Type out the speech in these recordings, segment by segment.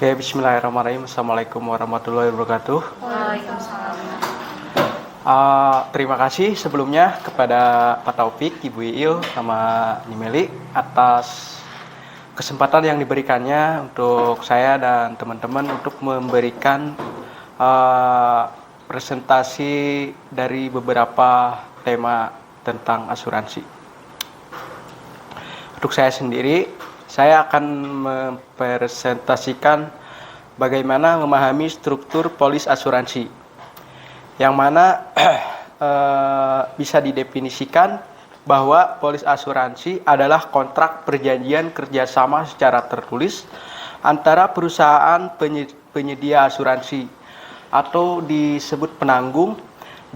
Oke, bismillahirrahmanirrahim. Assalamualaikum warahmatullahi wabarakatuh. Waalaikumsalam. Terima kasih sebelumnya kepada Pak Taufik, Ibu Iil, sama Nimeli atas kesempatan yang diberikannya untuk saya dan teman-teman untuk memberikan presentasi dari beberapa tema tentang asuransi. Untuk saya sendiri, saya akan mempresentasikan bagaimana memahami struktur polis asuransi, yang mana bisa didefinisikan bahwa polis asuransi adalah kontrak perjanjian kerjasama secara tertulis antara perusahaan penyedia asuransi atau disebut penanggung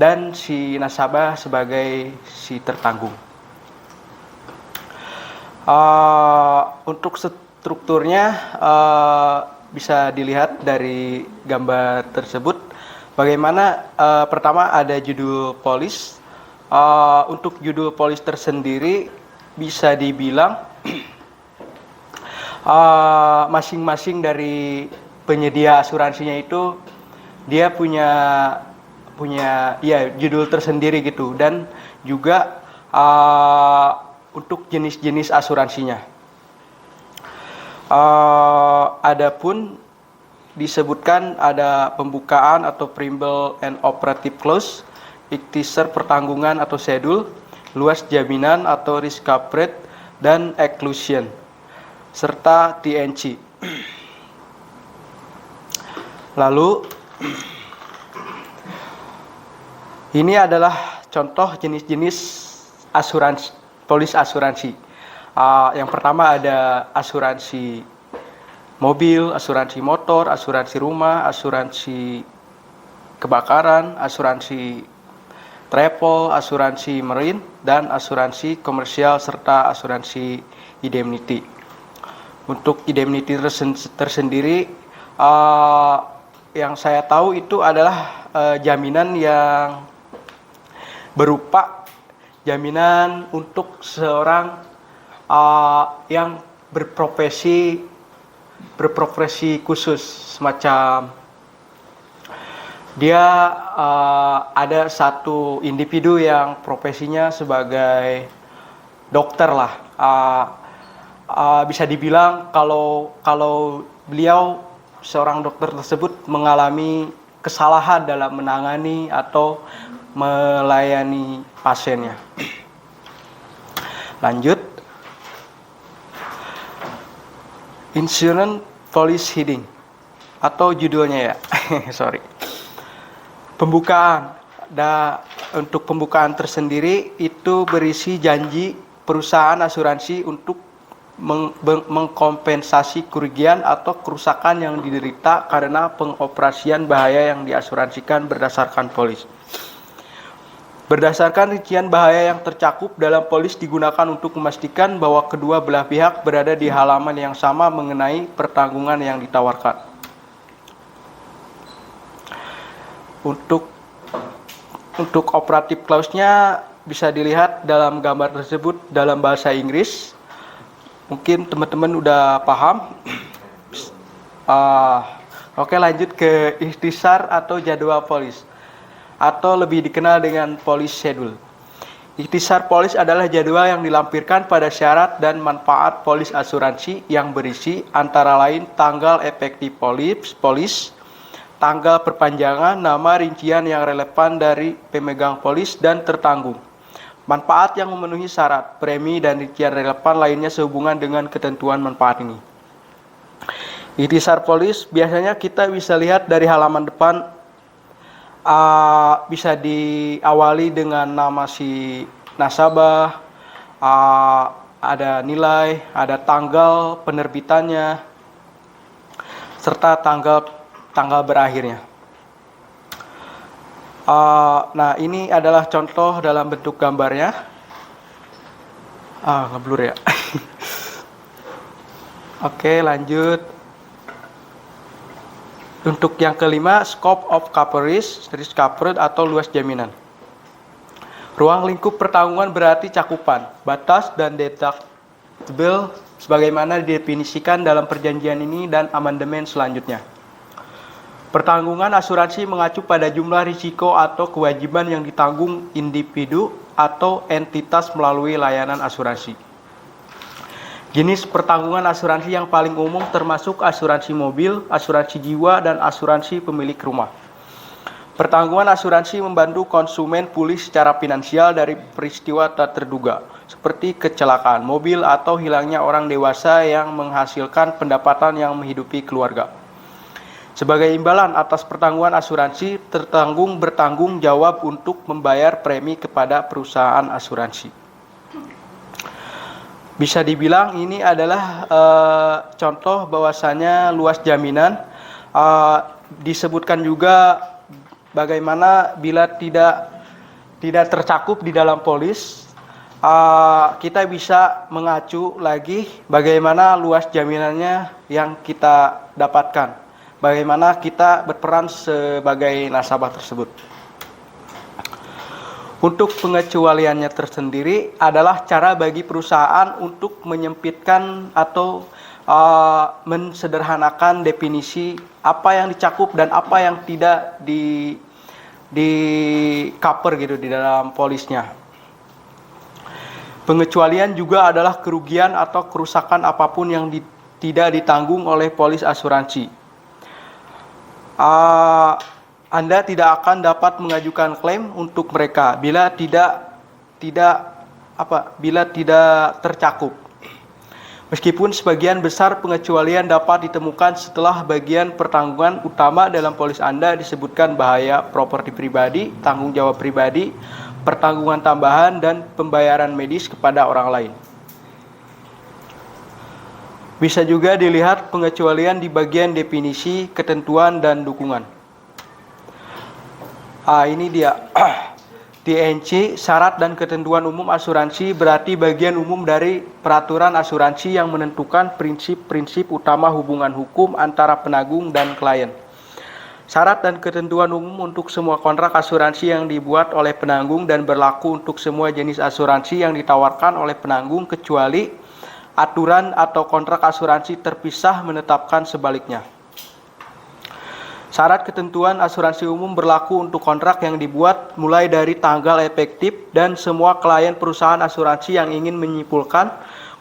dan si nasabah sebagai si tertanggung. Untuk strukturnya bisa dilihat dari gambar tersebut. Bagaimana pertama ada judul polis. Untuk judul polis tersendiri bisa dibilang masing-masing dari penyedia asuransinya itu dia punya ya judul tersendiri gitu, dan juga untuk jenis-jenis asuransinya. Adapun disebutkan ada pembukaan atau preamble and operative clause, ikhtisar pertanggungan atau schedule, luas jaminan atau risk coverage, dan exclusion, serta TNC. Lalu ini adalah contoh jenis-jenis asuransi, polis asuransi. Yang pertama ada asuransi mobil, asuransi motor, asuransi rumah, asuransi kebakaran, asuransi travel, asuransi marine, dan asuransi komersial, serta asuransi indemnity. Untuk indemnity tersendiri, yang saya tahu itu adalah jaminan yang berupa jaminan untuk seorang yang berprofesi khusus, semacam dia ada satu individu yang profesinya sebagai dokter lah. Bisa dibilang kalau beliau seorang dokter tersebut mengalami kesalahan dalam menangani atau melayani pasiennya. Lanjut. Insurance policy heading atau judulnya ya. Sorry. Pembukaan. Untuk pembukaan tersendiri itu berisi janji perusahaan asuransi untuk mengkompensasi kerugian atau kerusakan yang diderita karena pengoperasian bahaya yang diasuransikan berdasarkan polis. Berdasarkan rincian bahaya yang tercakup dalam polis digunakan untuk memastikan bahwa kedua belah pihak berada di halaman yang sama mengenai pertanggungan yang ditawarkan. Untuk operative clause-nya bisa dilihat dalam gambar tersebut dalam bahasa Inggris. Mungkin teman-teman udah paham. Oke, lanjut ke ikhtisar atau jadwal polis, atau lebih dikenal dengan policy schedule. Ikhtisar polis adalah jadwal yang dilampirkan pada syarat dan manfaat polis asuransi yang berisi antara lain tanggal efektif polis, tanggal perpanjangan, nama rincian yang relevan dari pemegang polis dan tertanggung, manfaat yang memenuhi syarat, premi, dan rincian relevan lainnya sehubungan dengan ketentuan manfaat ini. Ikhtisar polis biasanya kita bisa lihat dari halaman depan. Bisa diawali dengan nama si nasabah, ada nilai, ada tanggal penerbitannya, serta tanggal berakhirnya. Nah, ini adalah contoh dalam bentuk gambarnya. Ngeblur ya. Oke, lanjut. Untuk yang kelima, scope of coverage, risk coverage atau luas jaminan. Ruang lingkup pertanggungan berarti cakupan, batas, dan deductible sebagaimana didefinisikan dalam perjanjian ini dan amandemen selanjutnya. Pertanggungan asuransi mengacu pada jumlah risiko atau kewajiban yang ditanggung individu atau entitas melalui layanan asuransi. Jenis pertanggungan asuransi yang paling umum termasuk asuransi mobil, asuransi jiwa, dan asuransi pemilik rumah. Pertanggungan asuransi membantu konsumen pulih secara finansial dari peristiwa tak terduga, seperti kecelakaan mobil atau hilangnya orang dewasa yang menghasilkan pendapatan yang menghidupi keluarga. Sebagai imbalan atas pertanggungan asuransi, tertanggung bertanggung jawab untuk membayar premi kepada perusahaan asuransi. Bisa dibilang ini adalah contoh bahwasanya luas jaminan. Disebutkan juga bagaimana bila tidak tercakup di dalam polis, kita bisa mengacu lagi bagaimana luas jaminannya yang kita dapatkan. Bagaimana kita berperan sebagai nasabah tersebut. Untuk pengecualiannya tersendiri adalah cara bagi perusahaan untuk menyempitkan atau mensederhanakan definisi apa yang dicakup dan apa yang tidak di cover gitu di dalam polisnya. Pengecualian juga adalah kerugian atau kerusakan apapun yang tidak ditanggung oleh polis asuransi. Anda tidak akan dapat mengajukan klaim untuk mereka bila tidak tercakup. Meskipun sebagian besar pengecualian dapat ditemukan setelah bagian pertanggungan utama dalam polis Anda disebutkan bahaya properti pribadi, tanggung jawab pribadi, pertanggungan tambahan, dan pembayaran medis kepada orang lain. Bisa juga dilihat pengecualian di bagian definisi, ketentuan, dan dukungan. Ini dia. TNC, syarat dan ketentuan umum asuransi berarti bagian umum dari peraturan asuransi yang menentukan prinsip-prinsip utama hubungan hukum antara penanggung dan klien. Syarat dan ketentuan umum untuk semua kontrak asuransi yang dibuat oleh penanggung dan berlaku untuk semua jenis asuransi yang ditawarkan oleh penanggung kecuali aturan atau kontrak asuransi terpisah menetapkan sebaliknya. Syarat ketentuan asuransi umum berlaku untuk kontrak yang dibuat mulai dari tanggal efektif dan semua klien perusahaan asuransi yang ingin menyimpulkan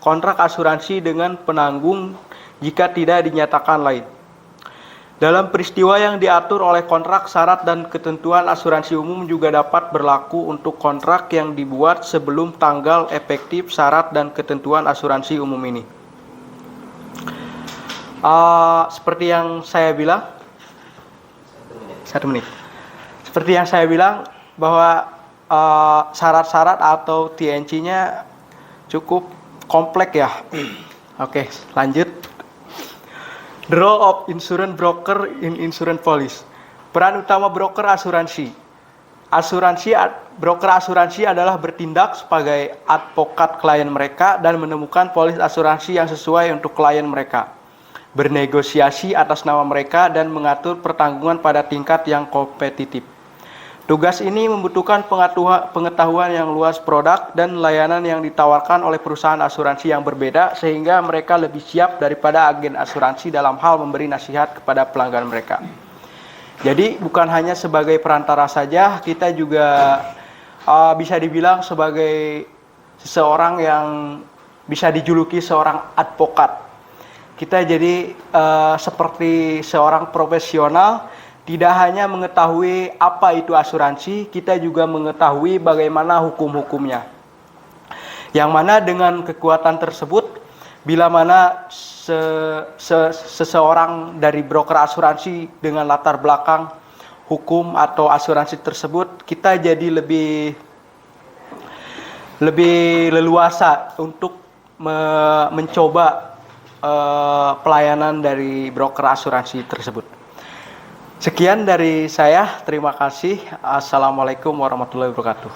kontrak asuransi dengan penanggung jika tidak dinyatakan lain. Dalam peristiwa yang diatur oleh kontrak, syarat dan ketentuan asuransi umum juga dapat berlaku untuk kontrak yang dibuat sebelum tanggal efektif syarat dan ketentuan asuransi umum ini. Seperti yang saya bilang, 1 menit. Seperti yang saya bilang bahwa syarat-syarat atau TNC-nya cukup kompleks ya. Oke, lanjut. The role of insurance broker in insurance policy. Peran utama broker asuransi. Broker asuransi adalah bertindak sebagai advokat klien mereka dan menemukan polis asuransi yang sesuai untuk klien mereka. Bernegosiasi atas nama mereka dan mengatur pertanggungan pada tingkat yang kompetitif. Tugas ini membutuhkan pengetahuan yang luas produk dan layanan yang ditawarkan oleh perusahaan asuransi yang berbeda sehingga mereka lebih siap daripada agen asuransi dalam hal memberi nasihat kepada pelanggan mereka. Jadi bukan hanya sebagai perantara saja, kita juga bisa dibilang sebagai seseorang yang bisa dijuluki seorang advokat. Kita jadi seperti seorang profesional. Tidak hanya mengetahui apa itu asuransi, kita juga mengetahui bagaimana hukum-hukumnya. Yang mana dengan kekuatan tersebut, bila mana seseorang dari broker asuransi dengan latar belakang hukum atau asuransi tersebut, kita jadi lebih leluasa untuk mencoba pelayanan dari broker asuransi tersebut. Sekian dari saya, terima kasih. Assalamualaikum warahmatullahi wabarakatuh.